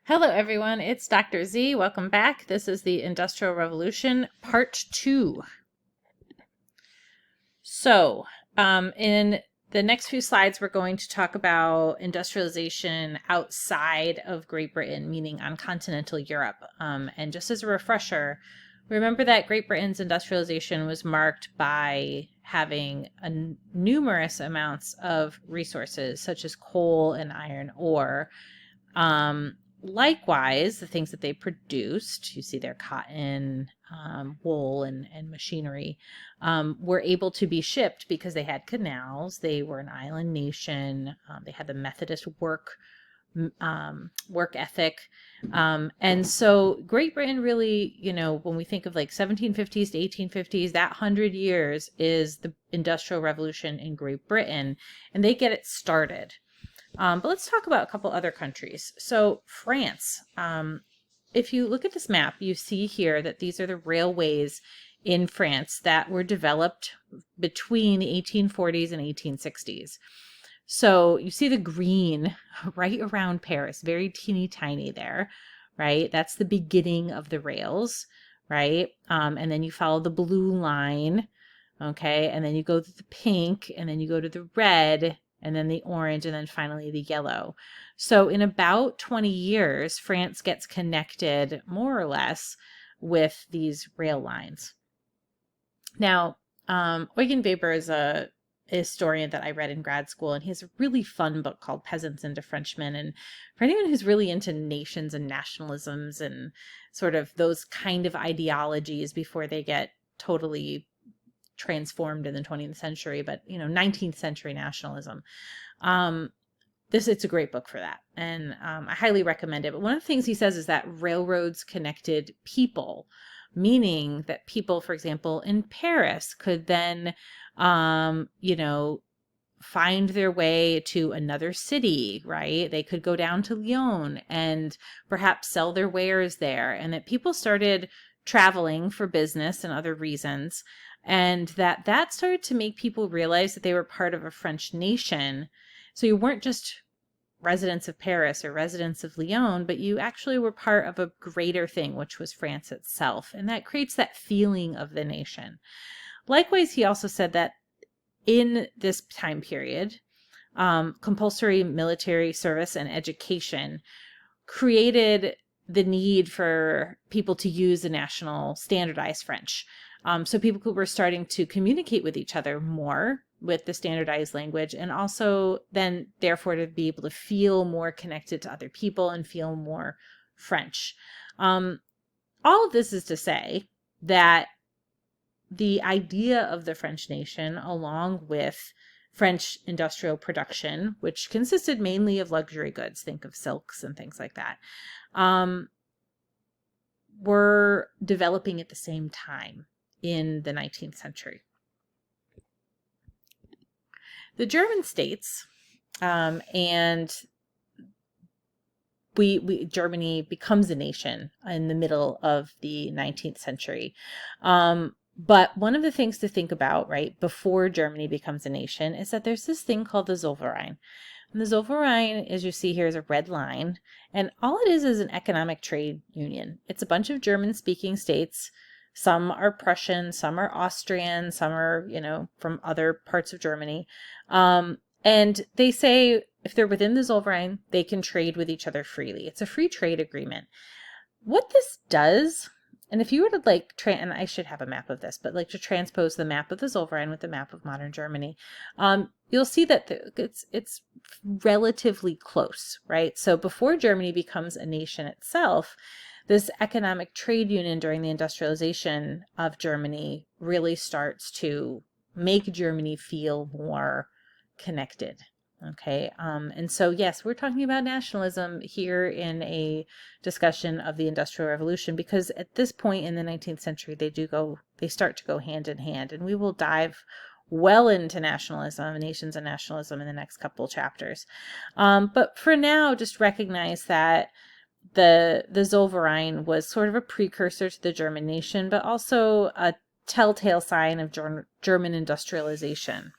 Hello, everyone. It's Dr. Z. Welcome back. This is the Industrial Revolution, Part 2. So, in the next few slides, we're going to talk about industrialization outside of Great Britain, meaning on continental Europe. And just as a refresher, remember that Great Britain's industrialization was marked by having numerous amounts of resources, such as coal and iron ore. Likewise, the things that they produced, you see their cotton, wool, and machinery, were able to be shipped because they had canals. They were an island nation. They had the Methodist work ethic. And so Great Britain really, when we think of like 1750s to 1850s, that 100 years is the Industrial Revolution in Great Britain, and they get it started. But let's talk about a couple other countries. So France, if you look at this map, you see here that these are the railways in France that were developed between the 1840s and 1860s. So you see the green right around Paris, very teeny tiny there, right? That's the beginning of the rails, right? And then you follow the blue line, okay? And then you go to the pink, and then you go to the red, and then the orange, and then finally the yellow. So in about 20 years, France gets connected more or less with these rail lines. Now, Eugen Weber is a historian that I read in grad school, and he has a really fun book called Peasants into Frenchmen. And for anyone who's really into nations and nationalisms and sort of those kind of ideologies before they get totally transformed in the 20th century, but 19th century nationalism. It's a great book for that, and I highly recommend it. But one of the things he says is that railroads connected people, meaning that people, for example, in Paris could then, find their way to another city, right? They could go down to Lyon and perhaps sell their wares there, and that people started traveling for business and other reasons. And that started to make people realize that they were part of a French nation. So you weren't just residents of Paris or residents of Lyon, but you actually were part of a greater thing, which was France itself. And that creates that feeling of the nation. Likewise, he also said that in this time period, compulsory military service and education created the need for people to use the national standardized French. So people were starting to communicate with each other more with the standardized language, and also then therefore to be able to feel more connected to other people and feel more French. All of this is to say that the idea of the French nation, along with French industrial production, which consisted mainly of luxury goods, think of silks and things like that, were developing at the same time in the 19th century. The German states, and Germany becomes a nation in the middle of the 19th century. But one of the things to think about, right, before Germany becomes a nation is that there's this thing called the Zollverein. And the Zollverein, as you see here, is a red line. And all it is an economic trade union. It's a bunch of German-speaking states. Some are Prussian, some are Austrian, some are, from other parts of Germany. And they say if they're within the Zollverein, they can trade with each other freely. It's a free trade agreement. What this does, and if you were to and I should have a map of this, but to transpose the map of the Zollverein with the map of modern Germany, you'll see that it's relatively close, right? So before Germany becomes a nation itself, this economic trade union during the industrialization of Germany really starts to make Germany feel more connected. Okay. And so, yes, we're talking about nationalism here in a discussion of the Industrial Revolution, because at this point in the 19th century, they start to go hand in hand, and we will dive well into nationalism, nations and nationalism in the next couple chapters. But for now, just recognize that the Zollverein was sort of a precursor to the German nation, but also a telltale sign of German industrialization.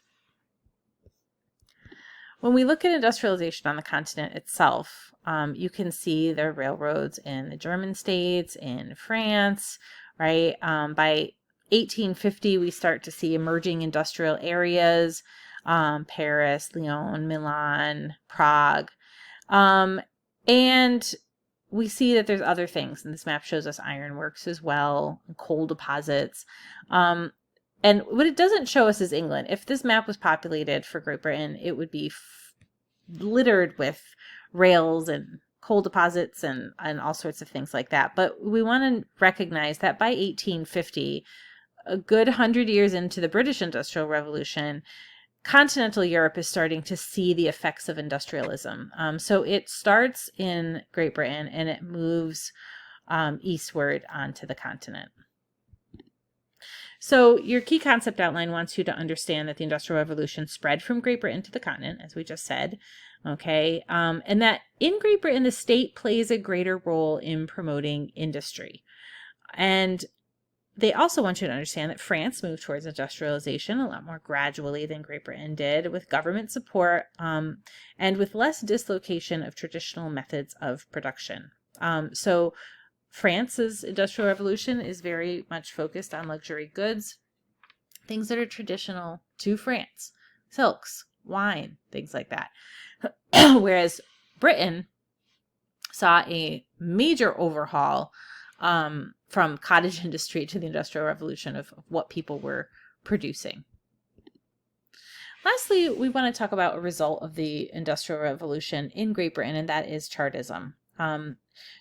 When we look at industrialization on the continent itself, you can see the railroads in the German states, in France, right? By 1850, we start to see emerging industrial areas, Paris, Lyon, Milan, Prague. And we see that there's other things, and this map shows us ironworks as well, coal deposits. And what it doesn't show us is England. If this map was populated for Great Britain, it would be littered with rails and coal deposits and all sorts of things like that. But we want to recognize that by 1850, a good 100 years into the British Industrial Revolution, continental Europe is starting to see the effects of industrialism. So it starts in Great Britain and it moves eastward onto the continent. So your key concept outline wants you to understand that the Industrial Revolution spread from Great Britain to the continent, as we just said, okay, and that in Great Britain, the state plays a greater role in promoting industry. And they also want you to understand that France moved towards industrialization a lot more gradually than Great Britain did, with government support and with less dislocation of traditional methods of production. So France's Industrial Revolution is very much focused on luxury goods, things that are traditional to France, silks, wine, things like that. Whereas Britain saw a major overhaul from cottage industry to the Industrial Revolution of what people were producing. Lastly, we want to talk about a result of the Industrial Revolution in Great Britain, and that is Chartism.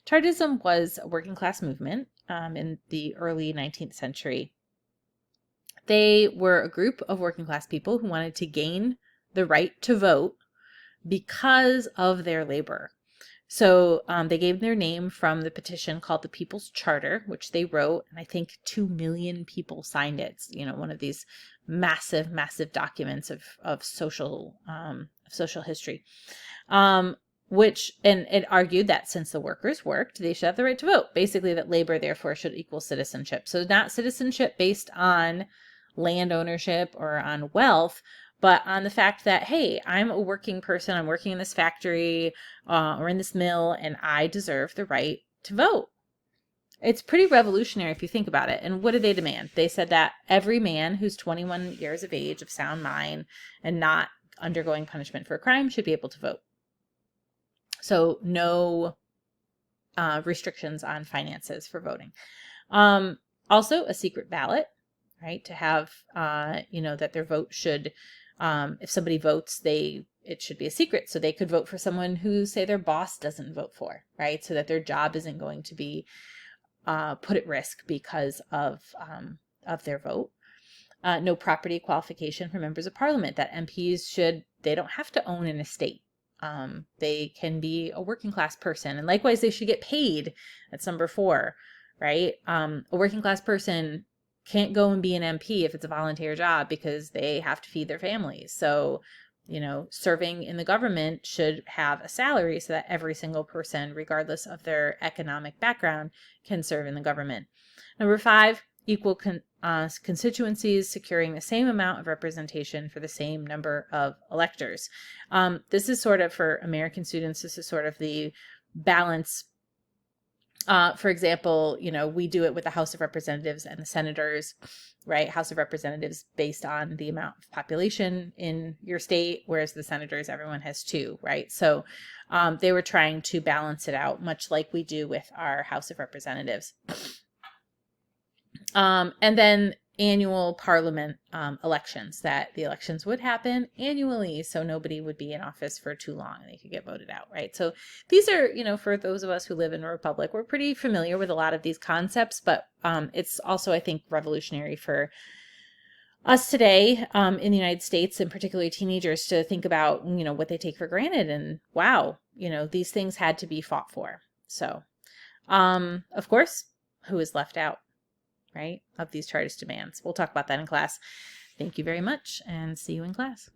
Chartism was a working class movement in the early 19th century. They were a group of working class people who wanted to gain the right to vote because of their labor. So they gave their name from the petition called the People's Charter, which they wrote, and I think 2 million people signed it. It's, one of these massive, massive documents of social history. Which it argued that since the workers worked, they should have the right to vote. Basically, that labor, therefore, should equal citizenship. So not citizenship based on land ownership or on wealth, but on the fact that, hey, I'm a working person, I'm working in this factory or in this mill, and I deserve the right to vote. It's pretty revolutionary if you think about it. And what did they demand? They said that every man who's 21 years of age, of sound mind, and not undergoing punishment for a crime should be able to vote. So no restrictions on finances for voting. Also, a secret ballot, right? To have, that their vote should, if somebody votes, it should be a secret. So they could vote for someone who, say, their boss doesn't vote for, right? So that their job isn't going to be put at risk because of their vote. No property qualification for members of parliament, that MPs they don't have to own an estate. They can be a working class person, and likewise they should get paid. That's number 4, right? A working class person can't go and be an MP if it's a volunteer job because they have to feed their families. So, serving in the government should have a salary so that every single person, regardless of their economic background, can serve in the government. Number 5, equal constituencies, securing the same amount of representation for the same number of electors. This is sort of, for American students, this is sort of the balance. For example, we do it with the House of Representatives and the senators, right? House of Representatives based on the amount of population in your state, whereas the senators, everyone has 2, right? So they were trying to balance it out, much like we do with our House of Representatives. And then annual parliament elections, that the elections would happen annually, so nobody would be in office for too long and they could get voted out, right? So these are, for those of us who live in a republic, we're pretty familiar with a lot of these concepts, but it's also, I think, revolutionary for us today in the United States, and particularly teenagers, to think about, what they take for granted, and wow, these things had to be fought for. So, of course, who is left out, right, of these Chartist demands? We'll talk about that in class. Thank you very much, and see you in class.